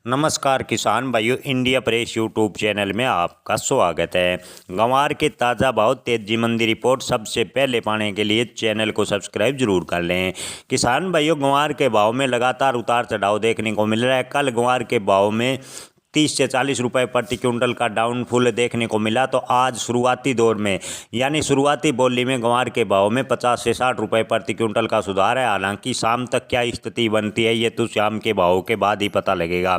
नमस्कार किसान भाइयों, इंडिया प्रेस यूट्यूब चैनल में आपका स्वागत है। गंवार के ताज़ा भाव तेजी मंदी रिपोर्ट सबसे पहले पाने के लिए चैनल को सब्सक्राइब जरूर कर लें। किसान भाइयों, गंवार के भाव में लगातार उतार चढ़ाव देखने को मिल रहा है। कल गंवार के भाव में 30 से 40 रुपए प्रति क्विंटल का डाउनफॉल देखने को मिला, तो आज शुरुआती दौर में यानी शुरुआती बोली में गंवार के भाव में 50 से 60 रुपए प्रति क्विंटल का सुधार है। हालांकि शाम तक क्या स्थिति बनती है ये तो शाम के भाव के बाद ही पता लगेगा।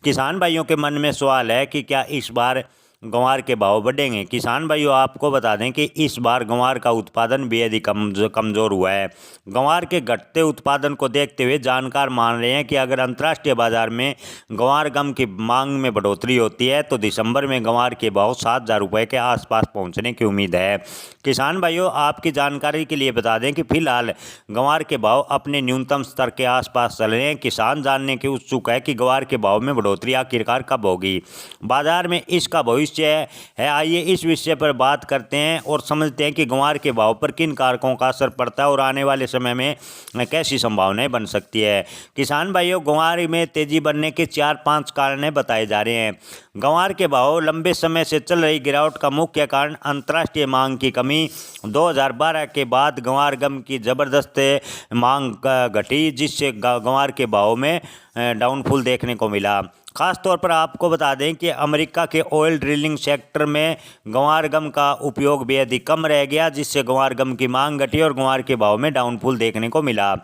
किसान भाइयों के मन में सवाल है कि क्या इस बार गंवार के भाव बढ़ेंगे। किसान भाइयों, आपको बता दें कि इस बार गंवार का उत्पादन बेहद ही कमज़ोर हुआ है। गंवार के घटते उत्पादन को देखते हुए जानकार मान रहे हैं कि अगर अंतर्राष्ट्रीय बाजार में गंवार गम की मांग में बढ़ोतरी होती है तो दिसंबर में गंवार के भाव 7,000 रुपये के आसपास पहुंचने की उम्मीद है। किसान भाइयों, आपकी जानकारी के लिए बता दें कि फिलहाल गंवार के भाव अपने न्यूनतम स्तर के आसपास चल रहे हैं। किसान जानने के उत्सुक है कि गंवार के भाव में बढ़ोतरी आखिरकार कब होगी, बाजार में इसका भविष्य है। आइए इस विषय पर बात करते हैं और समझते हैं कि गंवार के भाव पर किन कारकों का असर पड़ता है और आने वाले समय में कैसी संभावनाएं बन सकती है। किसान भाइयों, गंवार में तेजी बढ़ने के 4-5 कारण बताए जा रहे हैं। गंवार के भाव लंबे समय से चल रही गिरावट का मुख्य कारण अंतर्राष्ट्रीय मांग की कमी। 2012 के बाद गंवार गम की जबरदस्त मांग घटी, जिससे गंवार के भाव में डाउनफॉल देखने को मिला। खास तौर पर आपको बता दें कि अमेरिका के ऑयल ड्रिलिंग सेक्टर में गंवार गम का उपयोग बेहद ही कम रह गया, जिससे गंवार गम की मांग घटी और गंवार के भाव में डाउनफॉल देखने को मिला।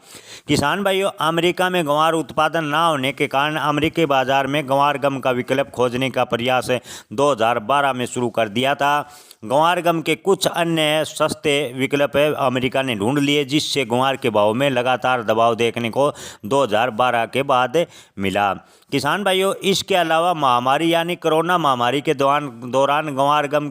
किसान भाइयों, अमेरिका में गंवार उत्पादन न होने के कारण अमेरिकी बाजार में गंवार गम का विकल्प खोजने का प्रयास 2012 में शुरू कर दिया था। गंवार गम के कुछ अन्य सस्ते विकल्प अमेरिका ने ढूंढ लिए, जिससे गंवार के भाव में लगातार दबाव देखने को 2012 के बाद मिला। किसान भाइयों, इसके अलावा महामारी यानी कोरोना महामारी के दौरान गंवार गम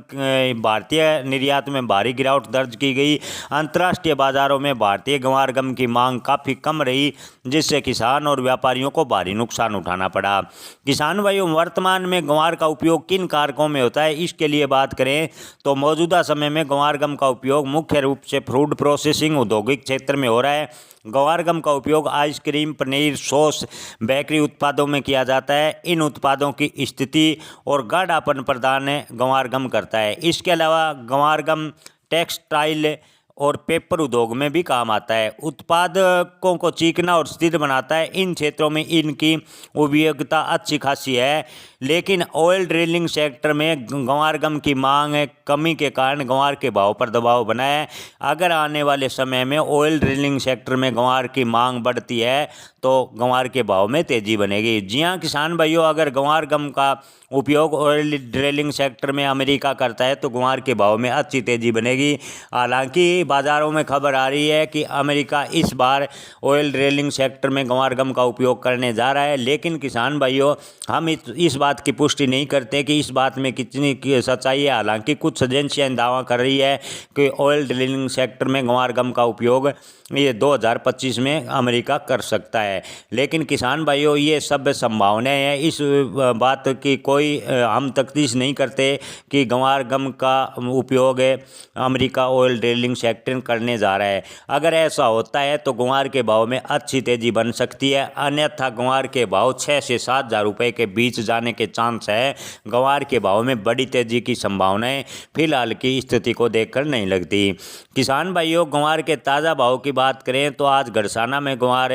भारतीय निर्यात में भारी गिरावट दर्ज की गई। अंतर्राष्ट्रीय बाजारों में भारतीय गंवार गम की मांग काफ़ी कम रही, जिससे किसान और व्यापारियों को भारी नुकसान उठाना पड़ा। किसान भाइयों, वर्तमान में गंवार का उपयोग किन कारकों में होता है, इसके लिए बात करें तो मौजूदा समय में गंवार गम का उपयोग मुख्य रूप से फूड प्रोसेसिंग औद्योगिक क्षेत्र में हो रहा है। गंवार गम का उपयोग आइसक्रीम, पनीर, सॉस, बेकरी उत्पादों में किया जाता है। इन उत्पादों की स्थिति और गाढ़ापन प्रदान गंवार गम करता है। इसके अलावा गंवार गम टेक्सटाइल और पेपर उद्योग में भी काम आता है। उत्पादकों को चिकना और स्थिर बनाता है। इन क्षेत्रों में इनकी उपयोगिता अच्छी खासी है, लेकिन ऑयल ड्रिलिंग सेक्टर में गंवार गम की मांग कमी के कारण गंवार के भाव पर दबाव बना है। अगर आने वाले समय में ऑयल ड्रिलिंग सेक्टर में गंवार की मांग बढ़ती है तो गंवार के भाव में तेजी बनेगी। जी हाँ किसान भाइयों, अगर गंवार गम का उपयोग ऑयल ड्रिलिंग सेक्टर में अमेरिका करता है तो गंवार के भाव में अच्छी तेजी बनेगी। हालांकि बाज़ारों में खबर आ रही है कि अमेरिका इस बार ऑयल ड्रिलिंग सेक्टर में गंवार गम का उपयोग करने जा रहा है, लेकिन किसान भाइयों, हम इस बात की पुष्टि नहीं करते कि इस बात में कितनी सच्चाई है। हालांकि कुछ एजेंसियां दावा कर रही है कि ऑयल ड्रिलिंग सेक्टर में गंवार गम का उपयोग ये 2025 में अमेरिका कर सकता है, लेकिन किसान भाइयों, ये सब संभावनाएं हैं। इस बात की कोई हम तफ्तीश नहीं करते कि गंवार गम का उपयोग अमेरिका ऑयल ड्रिलिंग सेक्टर करने जा रहा है। अगर ऐसा होता है तो गंवार के भाव में अच्छी तेजी बन सकती है, अन्यथा गंवार के भाव 6 से 7,000 रुपये के बीच जाने के चांस है। गंवार के भाव में बड़ी तेजी की संभावनाएं फिलहाल की स्थिति को देखकर नहीं लगती। किसान भाइयों, गंवार के ताज़ा भाव की बात करें तो आज गड़साना में गंवार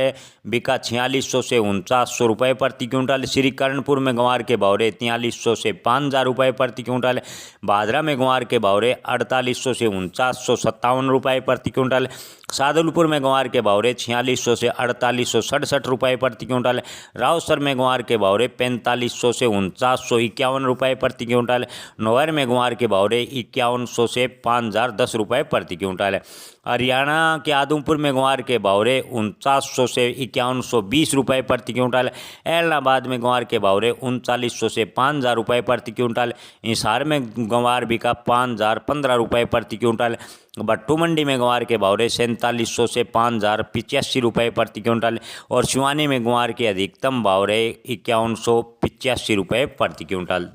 बिका 4600 से 4900 रुपये प्रति क्विंटल। श्रीकरणपुर में गंवार के भाव 4300 से 5,000 रुपये प्रति क्विंटल। बाजरा में गंवार के भाव 4800 से 4957 रुपये प्रति क्विंटल। सादुलपुर में गंवार के भाव 4600 से 4867 रुपये प्रति क्विंटल। रावसर में गंवार के भाव 4500 से 4951 रुपये प्रति क्विंटल। नोहर में गंवार के भाव 5100 से 5,010 रुपये प्रति क्विंटल। हरियाणा के आदमपुर में गंवार के भाव 4900 से 5120 रुपये प्रति क्विंटल। इलाहाबाद में गंवार के भाव 3900 से 5,000 रुपये प्रति क्विंटल। हिसार में गंवार बिका 5,015 रुपये प्रति क्विंटल। भट्टू मंडी में गंवार के भाव 4700 से 5,085 रुपये प्रति क्विंटल और शिवानी में गंवार के अधिकतम भाव 5185 रुपये प्रति क्विंटल।